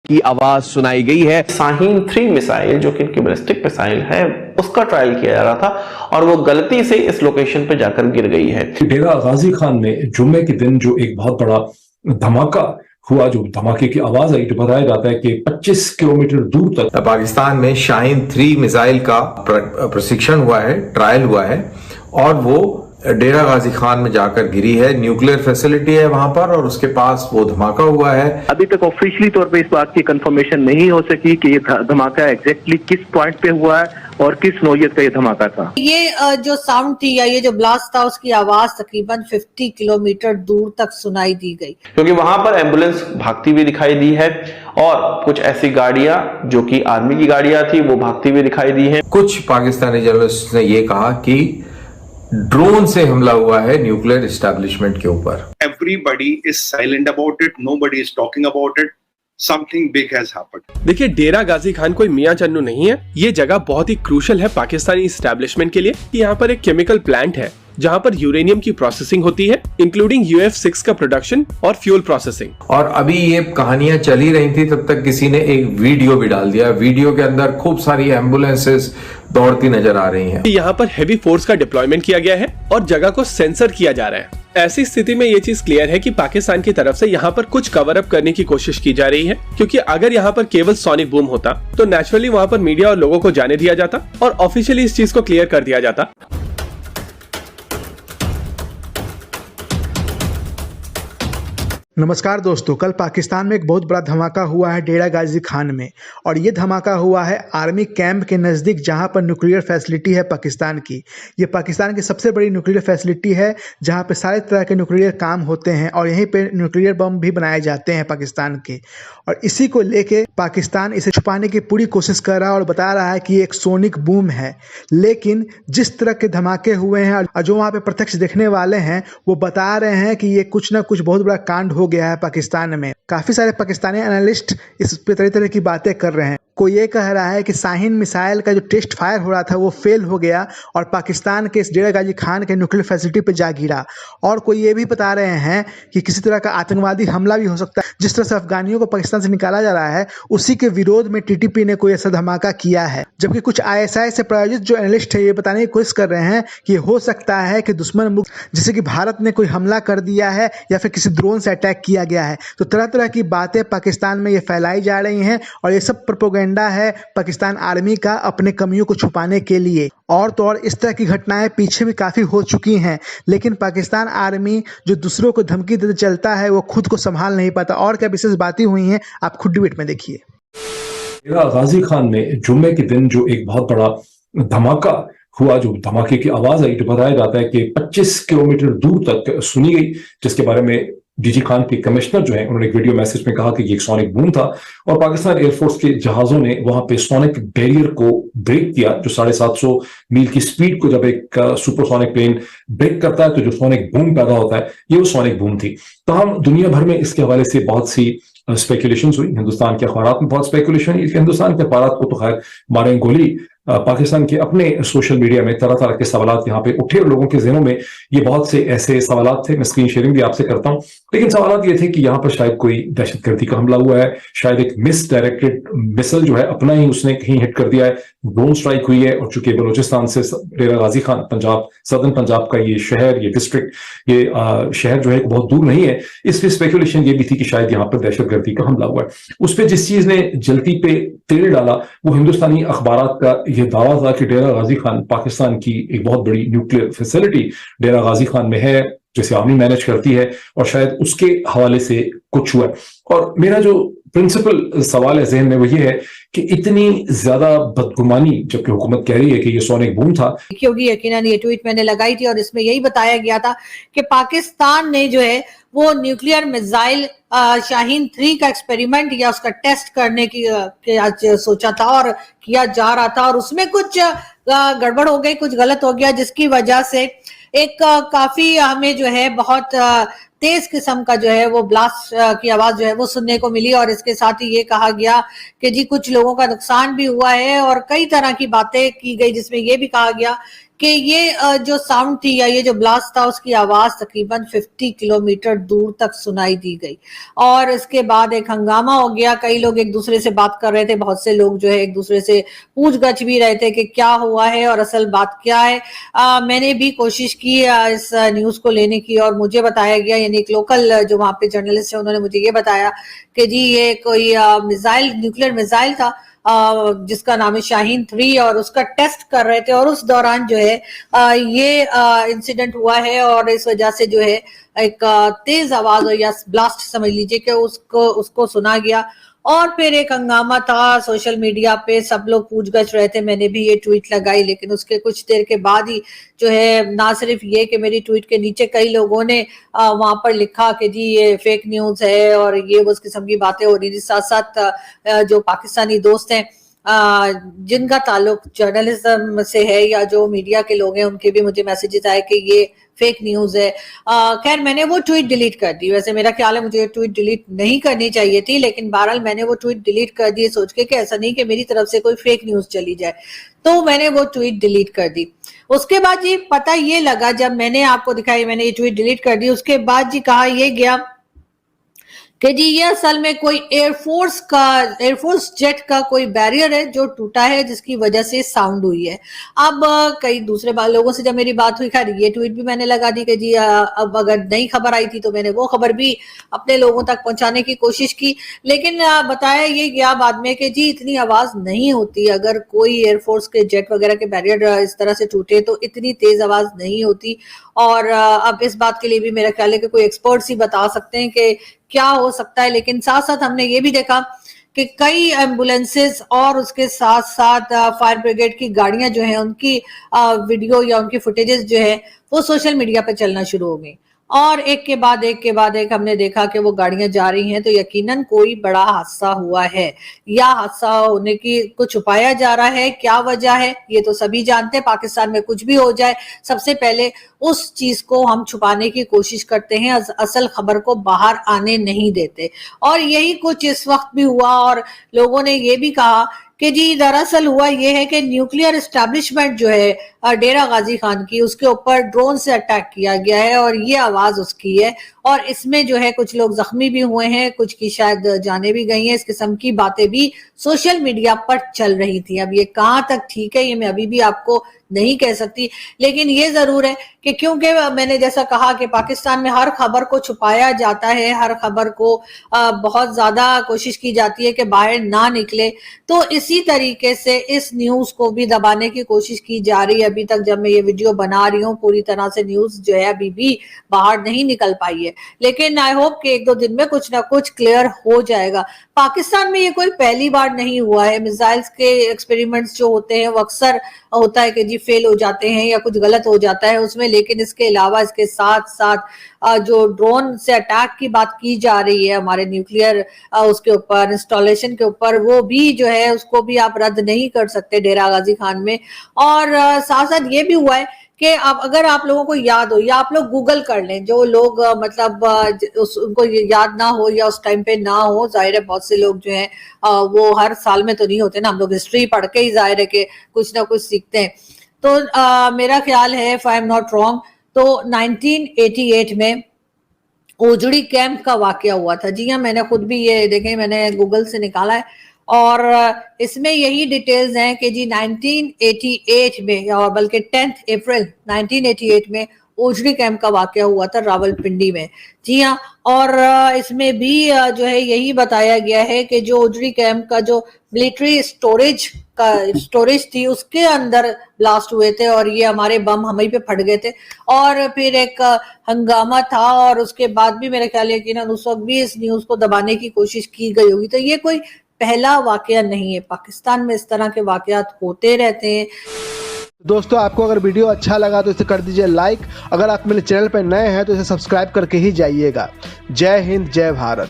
की आवाज सुनाई गई है। शाहीन 3 मिसाइल जो कि इनकी बैलिस्टिक मिसाइल है उसका ट्रायल किया जा रहा था और वो गलती से इस लोकेशन पे जाकर गिर गई है। डेरा गाजी खान में जुम्मे के दिन जो एक बहुत बड़ा धमाका हुआ, जो धमाके की आवाज आई, तो बताया जाता है कि 25 किलोमीटर दूर तक पाकिस्तान में शाहीन 3 मिसाइल का प्रशिक्षण हुआ है, ट्रायल हुआ है और वो डेरा गाजी खान में जाकर गिरी है। न्यूक्लियर फैसिलिटी है वहां पर और उसके पास वो धमाका हुआ है। अभी तक ऑफिशियली तौर पे इस बात की कंफर्मेशन नहीं हो सकी कि ये धमाका एग्जैक्टली किस पॉइंट पे हुआ है और किस नौयत का ये धमाका था। ये जो साउंड थी या ये जो ब्लास्ट था उसकी आवाज तकरीबन 50 किलोमीटर दूर तक सुनाई दी गई, क्योंकि वहां पर एम्बुलेंस भागती हुई दिखाई दी है और कुछ ऐसी गाड़ियां जो कि आर्मी की गाड़ियां थी वो भागती हुई दिखाई दी है। कुछ पाकिस्तानी जर्नलिस्ट ने ये कहा कि ड्रोन से हमला हुआ है न्यूक्लियर एस्टेब्लिशमेंट के ऊपर। Everybody is silent about it. Nobody is talking about it. Something big has happened. देखिए, डेरा गाजी खान कोई मियां चन्नू नहीं है। ये जगह बहुत ही क्रूशल है पाकिस्तानी एस्टेब्लिशमेंट के लिए। यहाँ पर एक केमिकल प्लांट है जहाँ पर यूरेनियम की प्रोसेसिंग होती है, इंक्लूडिंग UF6 का प्रोडक्शन और फ्यूल प्रोसेसिंग। और अभी ये कहानियां चल ही रही थी तब तक किसी ने एक वीडियो भी डाल दिया। वीडियो के अंदर खूब सारी एम्बुलेंसेस दौड़ती नजर आ रही हैं। यहाँ पर हेवी फोर्स का डिप्लॉयमेंट किया गया है और जगह को सेंसर किया जा रहा है। ऐसी स्थिति में ये चीज क्लियर है कि पाकिस्तान की तरफ से यहाँ पर कुछ कवर अप करने की कोशिश की जा रही है, क्योंकि अगर यहाँ पर केवल सोनिक बूम होता तो नेचुरली वहाँ पर मीडिया और लोगों को जाने दिया जाता और ऑफिशियली इस चीज को क्लियर कर दिया जाता। नमस्कार दोस्तों, कल पाकिस्तान में एक बहुत बड़ा धमाका हुआ है डेरा गाजी खान में, और ये धमाका हुआ है आर्मी कैंप के नज़दीक जहां पर न्यूक्लियर फैसिलिटी है पाकिस्तान की। ये पाकिस्तान की सबसे बड़ी न्यूक्लियर फैसिलिटी है जहां पे सारे तरह के न्यूक्लियर काम होते हैं और यहीं पे न्यूक्लियर बम भी बनाए जाते हैं पाकिस्तान के। और इसी को लेके पाकिस्तान इसे छुपाने की पूरी कोशिश कर रहा है और बता रहा है कि ये एक सोनिक बूम है। लेकिन जिस तरह के धमाके हुए हैं और जो वहाँ पे प्रत्यक्ष देखने वाले हैं वो बता रहे हैं कि ये कुछ ना कुछ बहुत बड़ा कांड हो गया है पाकिस्तान में। काफी सारे पाकिस्तानी एनालिस्ट इस पे तरह तरह की बातें कर रहे हैं। कोई ये कह रहा है कि शाहीन मिसाइल का जो टेस्ट फायर हो रहा था वो फेल हो गया और पाकिस्तान के इस डेरा गाजी खान के न्यूक्लियर फैसिलिटी पे जा गिरा। और कोई ये भी बता रहे हैं कि किसी तरह का आतंकवादी हमला भी हो सकता है। जिस तरह से अफगानियों को पाकिस्तान से निकाला जा रहा है उसी के विरोध में TTP ने कोई ऐसा धमाका किया है। जबकि कुछ ISI से प्रायोजित जो एनालिस्ट है ये बताने की कोशिश कर रहे हैं कि हो सकता है कि दुश्मन मुक्त, जैसे कि भारत ने कोई हमला कर दिया है या फिर किसी ड्रोन से अटैक किया गया है। तो तरह तरह की बातें पाकिस्तान में ये फैलाई जा रही हैं और ये सब प्रोपेगेंडा है पाकिस्तान आर्मी का अपने कमियों को छुपाने के लिए। और तो और इस तरह की घटनाएं पीछे भी काफी हो चुकी हैं, लेकिन पाकिस्तान आर्मी जो दूसरों को धमकी देते चलता है वो खुद को संभाल नहीं पाता। और क्या विशेष बातें हुई हैं आप खुद डिबेट में देखिए। डेरा गाजी खान में जुम्मे के दिन जो एक बहुत बड़ा धमाका हुआ, जो धमाके की आवाज आई, तो बताया जाता है कि 25 किलोमीटर दूर तक सुनी गई, जिसके बारे में DG खान के कमिश्नर जो है उन्होंने एक वीडियो मैसेज में कहा कि ये एक सोनिक बूम था और पाकिस्तान एयरफोर्स के जहाजों ने वहां पे सोनिक बैरियर को ब्रेक किया। जो 750 मील की स्पीड को जब एक सुपरसोनिक प्लेन ब्रेक करता है तो जो सोनिक बूम पैदा होता है ये वो सोनिक बूम थी। तो हम दुनिया भर में इसके हवाले से बहुत सी स्पेकुलेशन हुई। हिंदुस्तान के अखबार में बहुत स्पेकुलेशन हुई। हिंदुस्तान के अखबार को तो खैर मारें गोली, पाकिस्तान के अपने सोशल मीडिया में तरह तरह के सवाल यहाँ पे उठे और लोगों के ज़हनों में ये बहुत से ऐसे सवाल थे। मैं स्क्रीन शेयरिंग भी आपसे करता हूँ, लेकिन सवाल ये थे कि यहाँ पर शायद कोई दहशतगर्दी का हमला हुआ है, शायद एक मिस डायरेक्टेड मिसाइल जो है अपना ही उसने कहीं हिट कर दिया है, ड्रोन स्ट्राइक हुई है। और चूंकि बलोचिस्तान से डेरा गाजी खान पंजाब, सदर्न पंजाब का ये शहर, ये डिस्ट्रिक्ट, ये शहर जो है बहुत दूर नहीं है, इसलिए स्पेकुलेशन ये भी थी कि शायद यहाँ पर दहशतगर्दी का हमला हुआ है। उस पर जिस चीज ने जलती पे तेल डाला वो हिंदुस्तानी अखबार का ये दावा था कि डेरा गाजी खान पाकिस्तान की एक बहुत बड़ी न्यूक्लियर फैसिलिटी डेरा गाजी खान में है, जैसे आर्मी मैनेज करती है, और शायद उसके हवाले से कुछ हुआ। और मेरा जो प्रिंसिपल सवाल है जहन में वो ये है कि इतनी ज्यादा बदगुमानी जबकि हुकूमत कह रही है कि ये सोनिक बूम था। क्योंकि यकीनन ये ट्वीट मैंने लगाई थी और इसमें यही बताया गया था कि पाकिस्तान ने जो है वो न्यूक्लियर मिसाइल शाहीन 3 का एक्सपेरिमेंट या उसका टेस्ट करने की सोचा था और किया जा रहा था, और उसमें कुछ गड़बड़ हो गई, कुछ गलत हो गया, जिसकी वजह से एक काफी हमें जो है बहुत तेज किस्म का जो है वो ब्लास्ट की आवाज जो है वो सुनने को मिली। और इसके साथ ही ये कहा गया कि जी कुछ लोगों का नुकसान भी हुआ है और कई तरह की बातें की गई, जिसमें ये भी कहा गया कि ये जो साउंड थी या ये जो ब्लास्ट था उसकी आवाज तकरीबन 50 किलोमीटर दूर तक सुनाई दी गई और इसके बाद एक हंगामा हो गया। कई लोग एक दूसरे से बात कर रहे थे, बहुत से लोग जो है एक दूसरे से पूछ-गछ भी रहे थे कि क्या हुआ है और असल बात क्या है। मैंने भी कोशिश की इस न्यूज को लेने की और मुझे बताया गया, यानी एक लोकल जो वहां पे जर्नलिस्ट है उन्होंने मुझे ये बताया कि जी ये कोई मिसाइल, न्यूक्लियर मिसाइल था जिसका नाम है शाहीन 3 और उसका टेस्ट कर रहे थे और उस दौरान जो है ये इंसिडेंट हुआ है और इस वजह से जो है एक तेज आवाज या ब्लास्ट समझ लीजिए कि उसको सुना गया और फिर एक हंगामा था सोशल मीडिया पे, सब लोग पूछ-गछ रहे थे। मैंने भी ये ट्वीट लगाई, लेकिन उसके कुछ देर के बाद ही जो है ना सिर्फ ये कि मेरी ट्वीट के नीचे कई लोगों ने वहां पर लिखा कि जी ये फेक न्यूज है और ये उस किस्म की बातें हो रही थी। साथ साथ जो पाकिस्तानी दोस्त हैं जिनका ताल्लुक जर्नलिज्म से है या जो मीडिया के लोग हैं उनके भी मुझे मैसेजेस आए कि ये फेक न्यूज है। खैर मैंने वो ट्वीट डिलीट कर दी। वैसे मेरा ख्याल है मुझे ये ट्वीट डिलीट नहीं करनी चाहिए थी, लेकिन बहरहाल मैंने वो ट्वीट डिलीट कर दी सोच के कि ऐसा नहीं कि मेरी तरफ से कोई फेक न्यूज चली जाए, तो मैंने वो ट्वीट डिलीट कर दी। उसके बाद जी पता ये लगा, जब मैंने आपको दिखाई मैंने ये ट्वीट डिलीट कर दी, उसके बाद जी कहा ये गया कि जी ये असल में कोई एयरफोर्स जेट का कोई बैरियर है जो टूटा है जिसकी वजह से साउंड हुई है। अब कई दूसरे लोगों से जब मेरी बात हुई, खैर ये ट्वीट भी मैंने लगा दी कि जी अब अगर नई खबर आई थी तो मैंने वो खबर भी अपने लोगों तक पहुंचाने की कोशिश की, लेकिन बताया ये गया बाद में कि जी इतनी आवाज नहीं होती। अगर कोई एयरफोर्स के जेट वगैरह के बैरियर इस तरह से टूटे तो इतनी तेज आवाज नहीं होती। और अब इस बात के लिए भी मेरा ख्याल है कि कोई एक्सपर्ट्स ही बता सकते हैं कि क्या हो सकता है। लेकिन साथ साथ हमने ये भी देखा कि कई एम्बुलेंसेस और उसके साथ साथ फायर ब्रिगेड की गाड़ियां जो है उनकी वीडियो या उनकी फुटेजेस जो है वो सोशल मीडिया पे चलना शुरू हो गई और एक के बाद एक हमने देखा कि वो गाड़ियां जा रही हैं, तो यकीनन कोई बड़ा हादसा हुआ है या हादसा होने की को छुपाया जा रहा है। क्या वजह है ये तो सभी जानते हैं। पाकिस्तान में कुछ भी हो जाए सबसे पहले उस चीज को हम छुपाने की कोशिश करते हैं, असल खबर को बाहर आने नहीं देते और यही कुछ इस वक्त भी हुआ। और लोगों ने ये भी कहा कि जी दरअसल हुआ ये है कि न्यूक्लियर एस्टैब्लिशमेंट जो है डेरा गाजी खान की, उसके ऊपर ड्रोन से अटैक किया गया है और ये आवाज उसकी है और इसमें जो है कुछ लोग जख्मी भी हुए हैं, कुछ की शायद जाने भी गई हैं। इस किस्म की बातें भी सोशल मीडिया पर चल रही थी। अब ये कहाँ तक ठीक है ये मैं अभी भी आपको नहीं कह सकती, लेकिन ये जरूर है कि क्योंकि मैंने जैसा कहा कि पाकिस्तान में हर खबर को छुपाया जाता है, हर खबर को बहुत ज्यादा कोशिश की जाती है कि बाहर ना निकले, तो इसी तरीके से इस न्यूज को भी दबाने की कोशिश की जा रही है। अभी तक जब मैं ये वीडियो बना रही हूँ पूरी तरह से न्यूज जो है अभी भी बाहर नहीं निकल पाई है, लेकिन आई होप कि 1-2 दिन में कुछ ना कुछ क्लियर हो जाएगा। पाकिस्तान में ये कोई पहली बार नहीं हुआ है। मिसाइल्स के एक्सपेरिमेंट्स जो होते हैं वो अक्सर होता है कि जी फेल हो जाते हैं या कुछ गलत हो जाता है उसमें, लेकिन इसके अलावा इसके साथ साथ जो ड्रोन से अटैक की बात की जा रही है हमारे न्यूक्लियर उसके ऊपर इंस्टॉलेशन के ऊपर, वो भी जो है उसको भी आप रद्द नहीं कर सकते डेरा गाजी खान में। और साथ साथ ये भी हुआ है कि अब अगर आप लोगों को याद हो या आप लोग गूगल कर लें, जो लोग मतलब उनको याद ना हो या उस टाइम पे ना हो, जाहिर है बहुत से लोग जो हैं वो हर साल में तो नहीं होते ना, हम लोग हिस्ट्री पढ़ के ही जाहिर है कि कुछ ना कुछ सीखते हैं। तो मेरा ख्याल है if I am not wrong तो 1988 में ओजड़ी कैंप का वाकया हुआ था। जी हाँ, मैंने खुद भी ये देखें, मैंने गूगल से निकाला है और इसमें यही डिटेल्स हैं कि जी 1988 में और बल्कि 10 अप्रैल 1988 में ओजड़ी कैंप का वाकया हुआ था रावलपिंडी में। जी हाँ, और इसमें भी जो है यही बताया गया है कि जो ओजड़ी कैंप का जो मिलिट्री स्टोरेज थी उसके अंदर ब्लास्ट हुए थे और ये हमारे बम हमें पे फट गए थे और फिर एक हंगामा था और उसके बाद भी मेरा ख्याल है कि ना उस वक्त भी इस न्यूज को दबाने की कोशिश की गई होगी। तो ये कोई पहला वाकया नहीं है, पाकिस्तान में इस तरह के वाकयात होते रहते हैं। दोस्तों आपको अगर वीडियो अच्छा लगा तो इसे कर दीजिए लाइक। अगर आप मेरे चैनल पर नए हैं तो इसे सब्सक्राइब करके ही जाइएगा। जय हिंद, जय भारत।